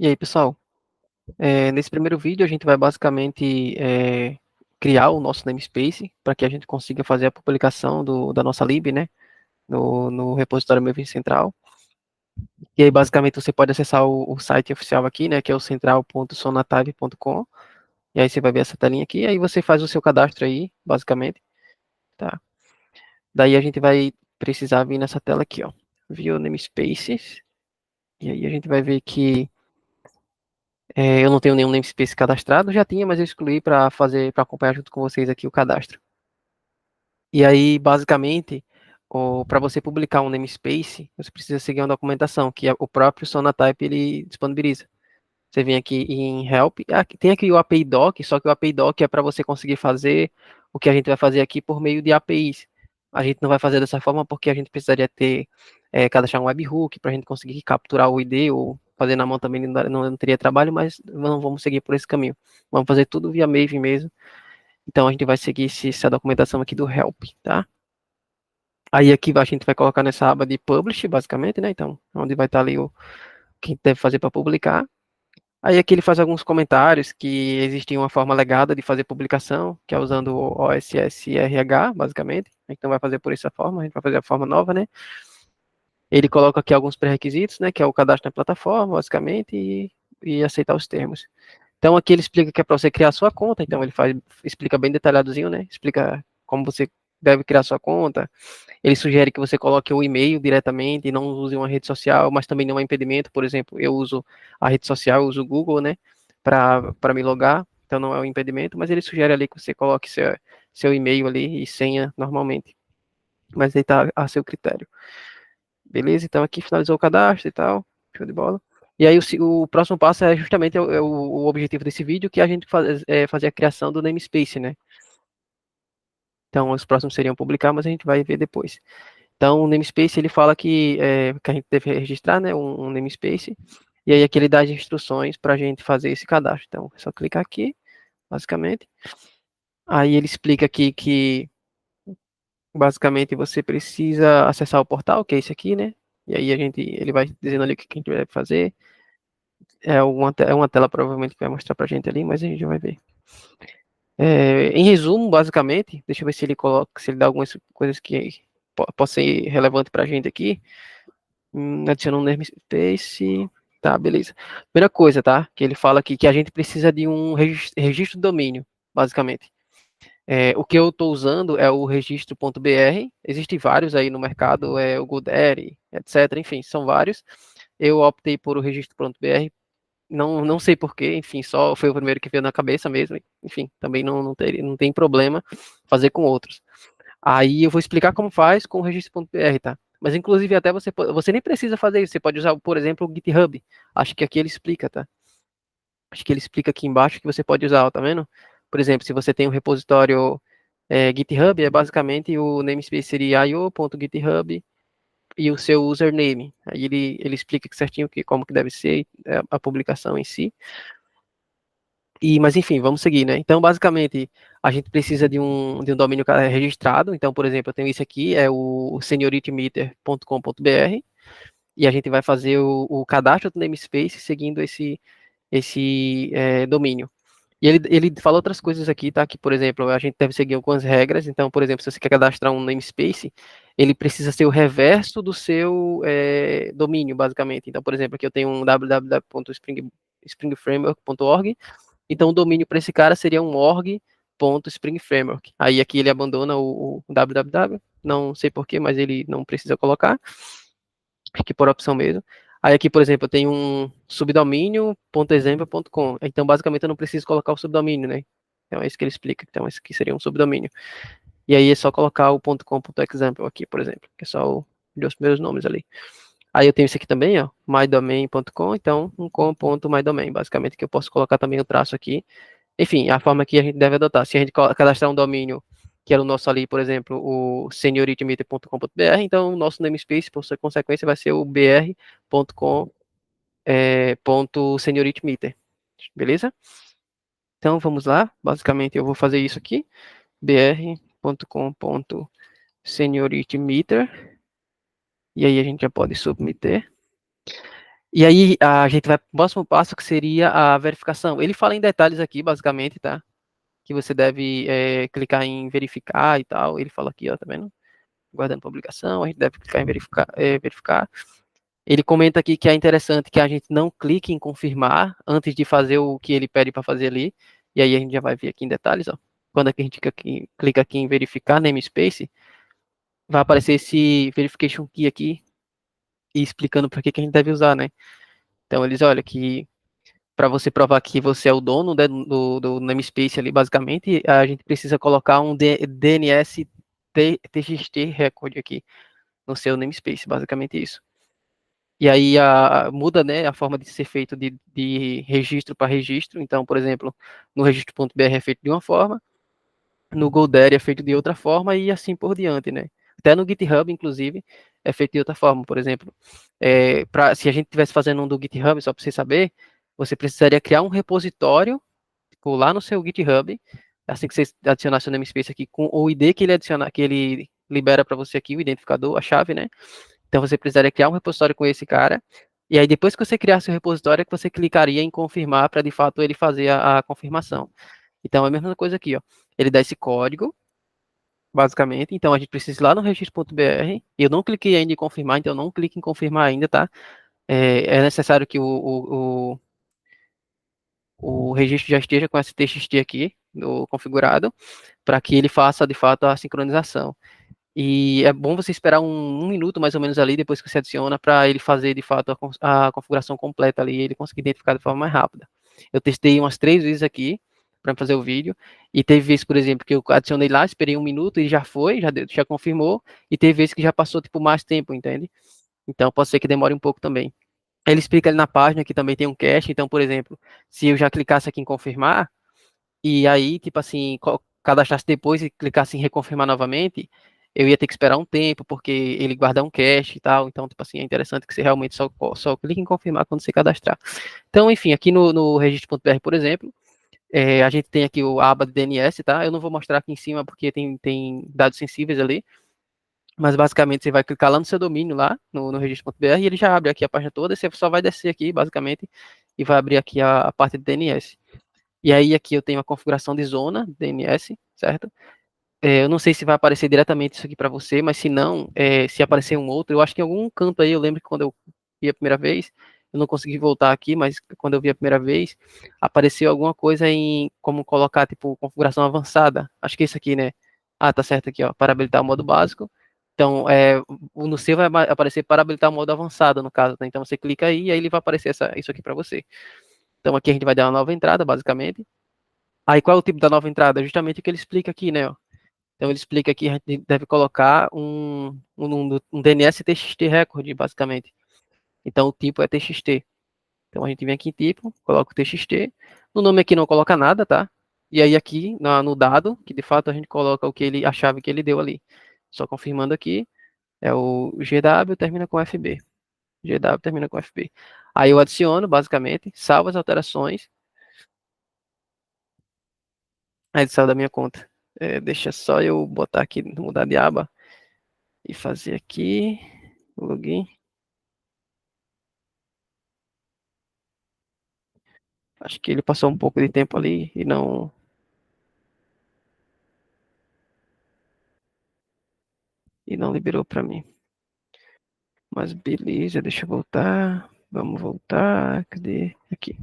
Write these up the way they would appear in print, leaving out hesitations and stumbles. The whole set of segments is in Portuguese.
E aí, pessoal? Nesse primeiro vídeo, a gente vai basicamente criar o nosso namespace para que a gente consiga fazer a publicação da nossa lib, né, no repositório Maven Central. E aí, basicamente, você pode acessar o site oficial aqui, né, que é o central.sonatype.com. E aí você vai ver essa telinha aqui, aí você faz o seu cadastro aí, basicamente, tá? Daí a gente vai precisar vir nessa tela aqui, ó, View Namespaces. E aí a gente vai ver que eu não tenho nenhum namespace cadastrado, já tinha, mas eu excluí para acompanhar junto com vocês aqui o cadastro. E aí, basicamente, para você publicar um namespace, você precisa seguir uma documentação que o próprio Sonatype ele disponibiliza. Você vem aqui em Help, tem aqui o API Doc, só que o API Doc é para você conseguir fazer o que a gente vai fazer aqui por meio de APIs. A gente não vai fazer dessa forma porque a gente precisaria cadastrar um webhook para a gente conseguir capturar o ID ou fazer na mão também não teria trabalho, mas não vamos seguir por esse caminho. Vamos fazer tudo via Maven mesmo. Então a gente vai seguir essa documentação aqui do Help, tá? Aí aqui a gente vai colocar nessa aba de Publish, basicamente, né? Então, onde vai estar ali o que a gente deve fazer para publicar. Aí aqui ele faz alguns comentários que existe uma forma legada de fazer publicação, que é usando o OSSRH, basicamente. Então vai fazer por essa forma, a gente vai fazer a forma nova, né? Ele coloca aqui alguns pré-requisitos, né? Que é o cadastro na plataforma, basicamente, e aceitar os termos. Então aqui ele explica que é para você criar a sua conta, então ele explica bem detalhadozinho, né? Explica como você deve criar a sua conta. Ele sugere que você coloque o e-mail diretamente e não use uma rede social, mas também não é impedimento. Por exemplo, eu uso a rede social, eu uso o Google, né, para me logar, então não é um impedimento, mas ele sugere ali que você coloque seu e-mail ali e senha normalmente. Mas aí tá a seu critério. Beleza? Então aqui finalizou o cadastro e tal. Show de bola. E aí o próximo passo é justamente o objetivo desse vídeo, que é a gente fazer a criação do namespace, né? Então os próximos seriam publicar, mas a gente vai ver depois. Então, o namespace, ele fala que a gente deve registrar, né, um namespace, e aí aqui ele dá as instruções para a gente fazer esse cadastro. Então, é só clicar aqui, basicamente. Aí ele explica aqui que, basicamente, você precisa acessar o portal, que é esse aqui, né? E aí ele vai dizendo ali o que a gente deve fazer. É uma tela provavelmente que vai mostrar para a gente ali, mas a gente vai ver. Em resumo, basicamente, deixa eu ver se ele coloca, se ele dá algumas coisas que possam ser relevantes para a gente aqui. Adiciona um namespace. Tá, beleza. Primeira coisa, tá? Que ele fala aqui que a gente precisa de um registro de domínio, basicamente. O que eu estou usando é o registro.br. Existem vários aí no mercado, o GoDaddy, etc. Enfim, são vários. Eu optei por o registro.br. Não sei porquê, enfim, só foi o primeiro que veio na cabeça mesmo. Enfim, também não tem problema fazer com outros. Aí eu vou explicar como faz com o registro.br, tá? Mas inclusive até você nem precisa fazer isso, você pode usar, por exemplo, o GitHub. Acho que aqui ele explica, tá? Acho que ele explica aqui embaixo que você pode usar, ó, tá vendo? Por exemplo, se você tem um repositório GitHub, é basicamente o namespace seria io.github e o seu username. Aí ele explica certinho como que deve ser a publicação em si. Mas enfim, vamos seguir, né? Então, basicamente, a gente precisa de um domínio registrado. Então, por exemplo, eu tenho esse aqui, é o senioritymeter.com.br, e a gente vai fazer o cadastro do namespace seguindo esse domínio. E ele fala outras coisas aqui, tá? Que, por exemplo, a gente deve seguir algumas regras. Então, por exemplo, se você quer cadastrar um namespace, ele precisa ser o reverso do seu domínio, basicamente. Então, por exemplo, aqui eu tenho um www.springframework.org. Então, o domínio para esse cara seria um org.springframework. Aí aqui ele abandona o www, não sei porquê, mas ele não precisa colocar, aqui por opção mesmo. Aí aqui, por exemplo, eu tenho um subdomínio.example.com. Então, basicamente, eu não preciso colocar o subdomínio, né? Então, é isso que ele explica. Então, esse aqui seria um subdomínio. E aí é só colocar o .com.example aqui, por exemplo, que é só os primeiros nomes ali. Aí eu tenho esse aqui também, ó, mydomain.com, então um com.mydomain, basicamente, que eu posso colocar também o traço aqui. Enfim, a forma que a gente deve adotar. Se a gente cadastrar um domínio, que era o nosso ali, por exemplo, o senioritymeter.com.br, então o nosso namespace, por sua consequência, vai ser o br.com, .senioritymeter. Beleza? Então vamos lá. Basicamente eu vou fazer isso aqui. br.com.senioritymeter. E aí a gente já pode submeter. E aí a gente vai para o próximo passo, que seria a verificação. Ele fala em detalhes aqui, basicamente, tá? Que você deve clicar em verificar e tal. Ele fala aqui, ó, tá vendo? Guardando publicação, a gente deve clicar em verificar, verificar. Ele comenta aqui que é interessante que a gente não clique em confirmar antes de fazer o que ele pede para fazer ali. E aí a gente já vai ver aqui em detalhes, ó. Quando é que a gente clica aqui em verificar namespace, vai aparecer esse verification key aqui e explicando para que a gente deve usar, né? Então eles olha que para você provar que você é o dono do namespace ali, basicamente, a gente precisa colocar um DNS TXT record aqui no seu namespace, basicamente isso. E aí muda, né, a forma de ser feito de registro para registro. Então, por exemplo, no registro.br é feito de uma forma, no GoDaddy é feito de outra forma e assim por diante, né? Até no GitHub, inclusive, é feito de outra forma. Por exemplo, se a gente estivesse fazendo um do GitHub, só para você saber, você precisaria criar um repositório tipo, lá no seu GitHub, assim que você adicionar seu namespace aqui com o ID que ele adiciona, que ele libera para você aqui, o identificador, a chave, né? Então você precisaria criar um repositório com esse cara. E aí depois que você criar seu repositório, é que você clicaria em confirmar para de fato ele fazer a confirmação. Então é a mesma coisa aqui, ó. Ele dá esse código, basicamente. Então a gente precisa ir lá no registro.br. Eu não cliquei ainda em confirmar, então não clique em confirmar ainda, tá? É necessário que o registro já esteja com esse TXT aqui configurado, para que ele faça de fato a sincronização. E é bom você esperar um minuto mais ou menos ali, depois que você adiciona, para ele fazer de fato a configuração completa ali, e ele conseguir identificar de forma mais rápida. Eu testei umas 3 vezes aqui para fazer o vídeo, e teve vezes, por exemplo, que eu adicionei lá, esperei um minuto e já foi, já confirmou, e teve vezes que já passou tipo mais tempo, entende? Então pode ser que demore um pouco também. Ele explica ali na página que também tem um cache, então, por exemplo, se eu já clicasse aqui em confirmar, e aí, tipo assim, cadastrasse depois e clicasse em reconfirmar novamente, eu ia ter que esperar um tempo, porque ele guarda um cache e tal. Então, tipo assim, é interessante que você realmente só clique em confirmar quando você cadastrar. Então, enfim, aqui no registro.br, por exemplo, a gente tem aqui a aba de DNS, tá? Eu não vou mostrar aqui em cima porque tem dados sensíveis ali, mas basicamente você vai clicar lá no seu domínio, lá no registro.br, e ele já abre aqui a página toda, e você só vai descer aqui, basicamente, e vai abrir aqui a parte de DNS. E aí aqui eu tenho a configuração de zona, DNS, certo? Eu não sei se vai aparecer diretamente isso aqui para você, mas se não, se aparecer um outro, eu acho que em algum canto aí, eu lembro que quando eu vi a primeira vez, eu não consegui voltar aqui, mas quando eu vi a primeira vez, apareceu alguma coisa em como colocar, tipo, configuração avançada. Acho que é isso aqui, né? Ah, tá certo aqui, ó, para habilitar o modo básico. Então, no seu vai aparecer para habilitar o modo avançado, no caso, né? Então você clica aí e aí ele vai aparecer isso aqui para você. Então aqui a gente vai dar uma nova entrada, basicamente. Aí qual é o tipo da nova entrada? Justamente o que ele explica aqui, né? Ó. Então ele explica que a gente deve colocar um DNS TXT record, basicamente. Então o tipo é TXT. Então a gente vem aqui em tipo, coloca o TXT. No nome aqui não coloca nada, tá? E aí aqui no dado, que de fato a gente coloca a chave que ele deu ali. Só confirmando aqui, é o GW termina com FB. GW termina com FB. Aí eu adiciono, basicamente, salvo as alterações. Aí ele saiu da minha conta. Deixa só eu botar aqui, mudar de aba e fazer aqui o login. Acho que ele passou um pouco de tempo ali e não liberou para mim. Mas beleza, deixa eu voltar. Vamos voltar. Cadê? Aqui.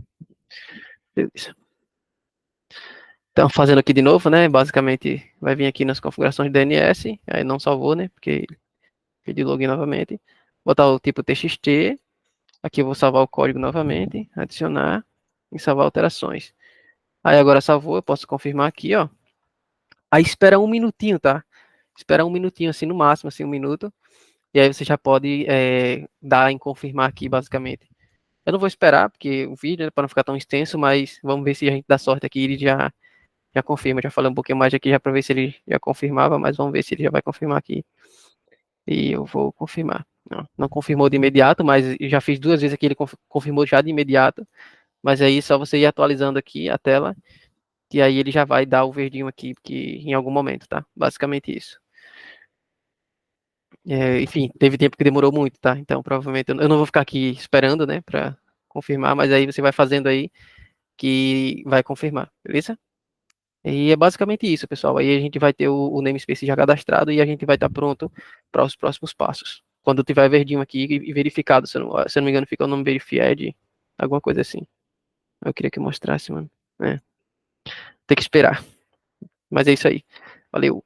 Beleza. Então, fazendo aqui de novo, né? Basicamente, vai vir aqui nas configurações de DNS. Aí não salvou, né? Porque pedi login novamente. Botar o tipo TXT. Aqui eu vou salvar o código novamente. Adicionar. E salvar alterações. Aí agora salvou, eu posso confirmar aqui, ó. Aí espera um minutinho, tá? Espera um minutinho, assim, no máximo, assim, um minuto. E aí você já pode dar em confirmar aqui, basicamente. Eu não vou esperar, porque o vídeo, para não ficar tão extenso, mas vamos ver se a gente dá sorte aqui e ele já confirma. Já falei um pouquinho mais aqui já para ver se ele já confirmava, mas vamos ver se ele já vai confirmar aqui. E eu vou confirmar. Não confirmou de imediato, mas já fiz 2 vezes aqui, ele confirmou já de imediato. Mas aí só você ir atualizando aqui a tela, que aí ele já vai dar o verdinho aqui, porque em algum momento, tá? Basicamente isso. Enfim, teve tempo que demorou muito, tá? Então, provavelmente, eu não vou ficar aqui esperando, né, pra confirmar, mas aí você vai fazendo aí que vai confirmar, beleza? E é basicamente isso, pessoal. Aí a gente vai ter o namespace já cadastrado e a gente vai estar pronto para os próximos passos. Quando tiver verdinho aqui e verificado, se eu não me engano, fica o nome verified, alguma coisa assim. Eu queria que mostrasse, mano. É, tem que esperar. Mas é isso aí. Valeu.